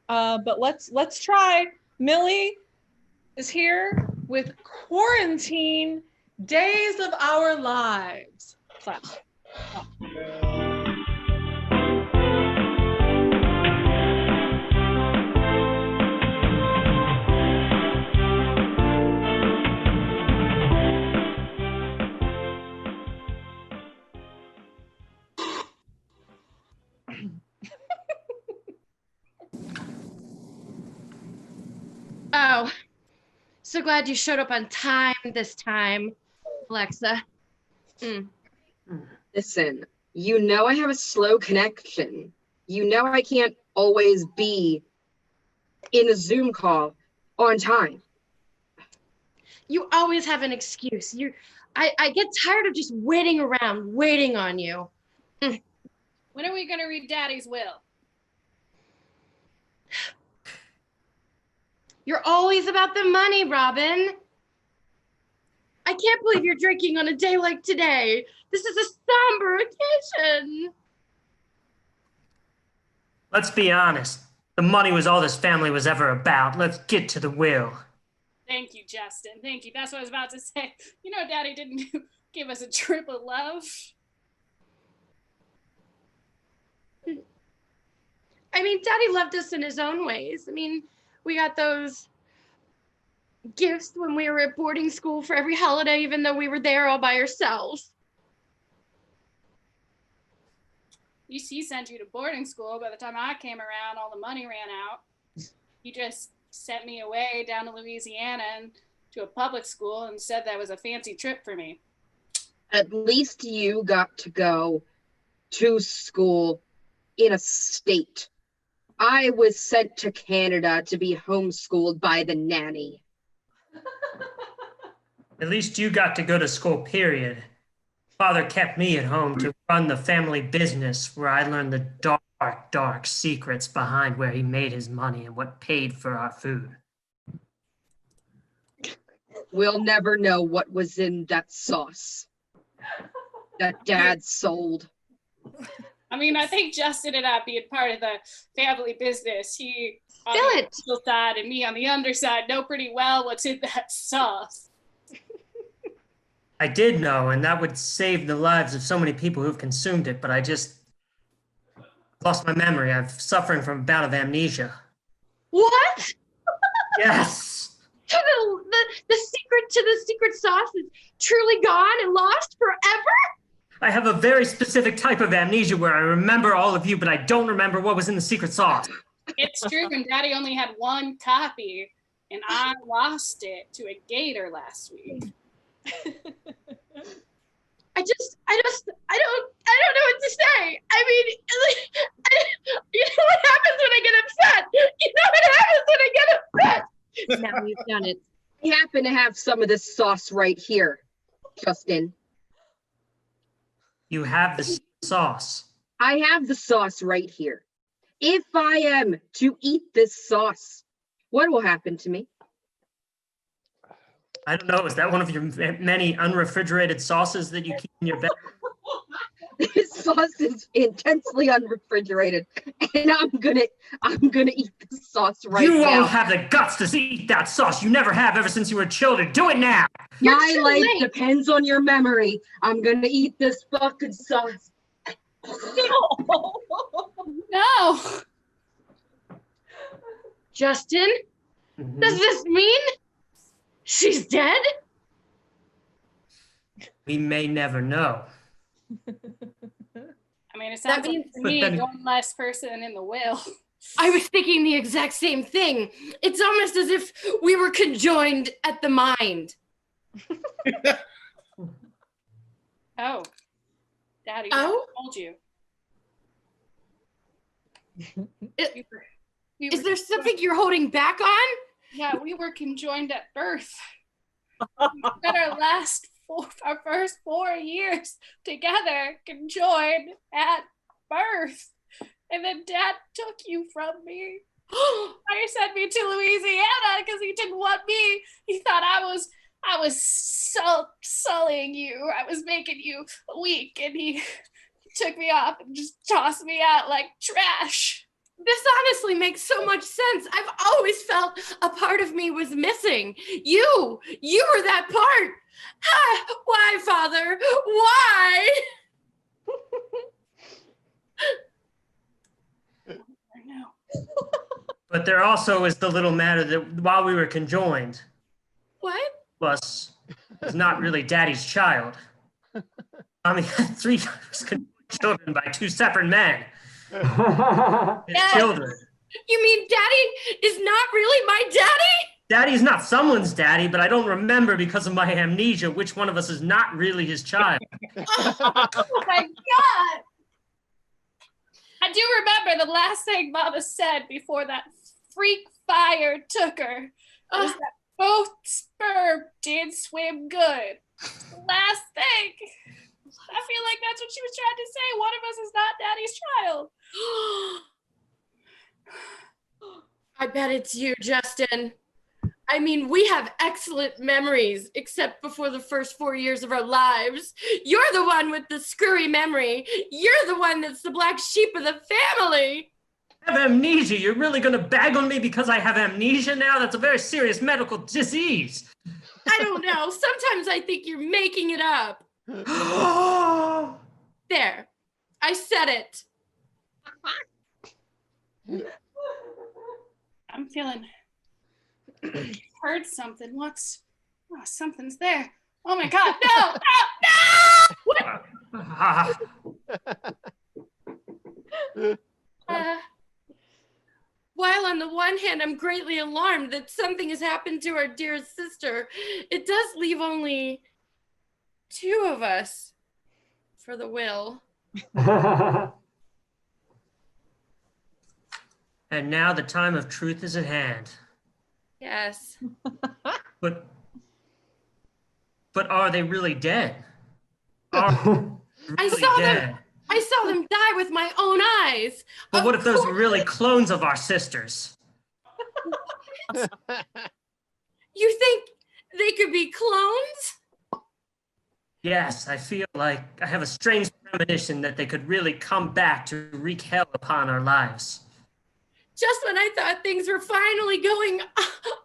But let's try. Millie is here with Quarantine Days of Our Lives. Clap. Oh, so glad you showed up on time this time, Alexa. Listen, you know I have a slow connection. You know I can't always be in a Zoom call on time. You always have an excuse. I get tired of just waiting around, waiting on you. When are we going to read Daddy's will? You're always about the money, Robin. I can't believe you're drinking on a day like today. This is a somber occasion. Let's be honest. The money was all this family was ever about. Let's get to the will. Thank you, Justin. Thank you. That's what I was about to say. You know, Daddy didn't give us a trip of love. I mean, Daddy loved us in his own ways. I mean, we got those gifts when we were at boarding school for every holiday, even though we were there all by ourselves. He sent you to boarding school. By the time I came around, all the money ran out. He just sent me away down to Louisiana and to a public school and said that was a fancy trip for me. At least you got to go to school in a state. I was sent to Canada to be homeschooled by the nanny. At least you got to go to school, period. Father kept me at home to run the family business where I learned the dark, dark secrets behind where he made his money and what paid for our food. We'll never know what was in that sauce that Dad sold. I mean, I think Justin and I being part of the family business, he on Fill the side and me on the underside know pretty well what's in that sauce. I did know, and that would save the lives of so many people who've consumed it, but I just lost my memory. I'm suffering from a bout of amnesia. What? Yes! The secret to the secret sauce is truly gone and lost forever? I have a very specific type of amnesia where I remember all of you, but I don't remember what was in the secret sauce. It's true, and Daddy only had one copy, and I lost it to a gator last week. I don't know what to say. I mean, you know what happens when I get upset? You know what happens when I get upset? Now you've done it. I happen to have some of this sauce right here, Justin. You have the sauce. I have the sauce right here. If I am to eat this sauce, what will happen to me? I don't know. Is that one of your many unrefrigerated sauces that you keep in your bed? This sauce is intensely unrefrigerated, and I'm gonna eat this sauce right now. You won't have the guts to eat that sauce. You never have ever since you were children. Do it now. My life depends on your memory. I'm gonna eat this fucking sauce. No. Justin, does this mean she's dead? We may never know. I mean, it sounds like to me, one less person in the will. I was thinking the exact same thing. It's almost as if we were conjoined at the mind. Oh. Daddy, Oh? I told you. Is there something you're holding back on? Yeah, we were conjoined at birth. We spent our first 4 years together, conjoined at birth. And then Dad took you from me. I sent me to Louisiana because he didn't want me. He thought I was sullying you. I was making you weak, and he took me off and just tossed me out like trash. This honestly makes so much sense. I've always felt a part of me was missing. You were that part. Why, Father? Why? I know. But there also is the little matter that while we were conjoined, What? was not really Daddy's child. Mommy had 3 children by 2 separate men. His Yes. children. You mean Daddy is not really my daddy? Daddy's not someone's daddy, but I don't remember because of my amnesia which one of us is not really his child. Oh my God. I do remember the last thing Mama said before that freak fire took her was that both sperm did swim good. The last thing. I feel like that's what she was trying to say. One of us is not Daddy's child. I bet it's you, Justin. I mean, we have excellent memories, except before the first 4 years of our lives. You're the one with the screwy memory. You're the one that's the black sheep of the family. I have amnesia. You're really going to bag on me because I have amnesia now? That's a very serious medical disease. I don't know. Sometimes I think you're making it up. There. I said it. I'm feeling heard something. What's something's there. Oh my God, no! What? While on the one hand, I'm greatly alarmed that something has happened to our dear sister, it does leave only 2 of us for the will. And now the time of truth is at hand. Yes. But are they really dead? Are they really I saw them die with my own eyes. But what if those were really clones of our sisters? You think they could be clones? Yes, I feel like I have a strange premonition that they could really come back to wreak hell upon our lives. Just when I thought things were finally going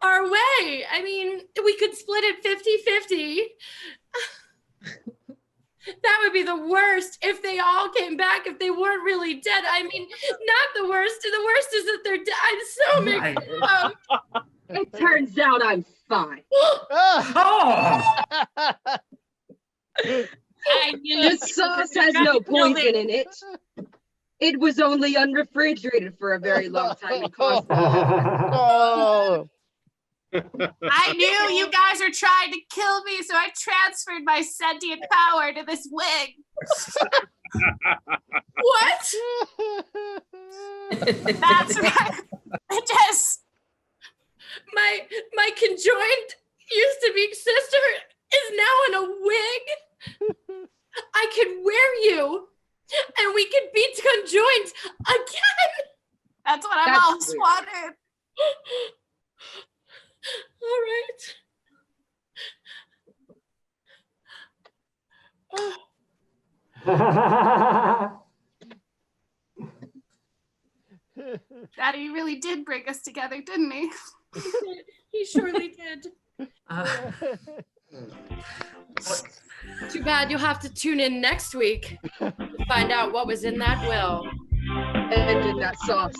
our way. I mean, we could split it 50-50. That would be the worst if they all came back, if they weren't really dead. I mean, not the worst. The worst is that they're dead. I'm so mixed up. It turns out I'm fine. Oh! I knew This sauce has no poison in it. It was only unrefrigerated for a very long time and caused Oh. I knew you guys were trying to kill me, so I transferred my sentient power to this wig. What? That's right. Just My conjoined used to be sister is now in a wig. I could wear you and we could be conjoined again. that's what I've That's always weird. wanted. All right. Daddy really did bring us together, didn't he? He surely did. Too bad you'll have to tune in next week to find out what was in that will. and in that sauce.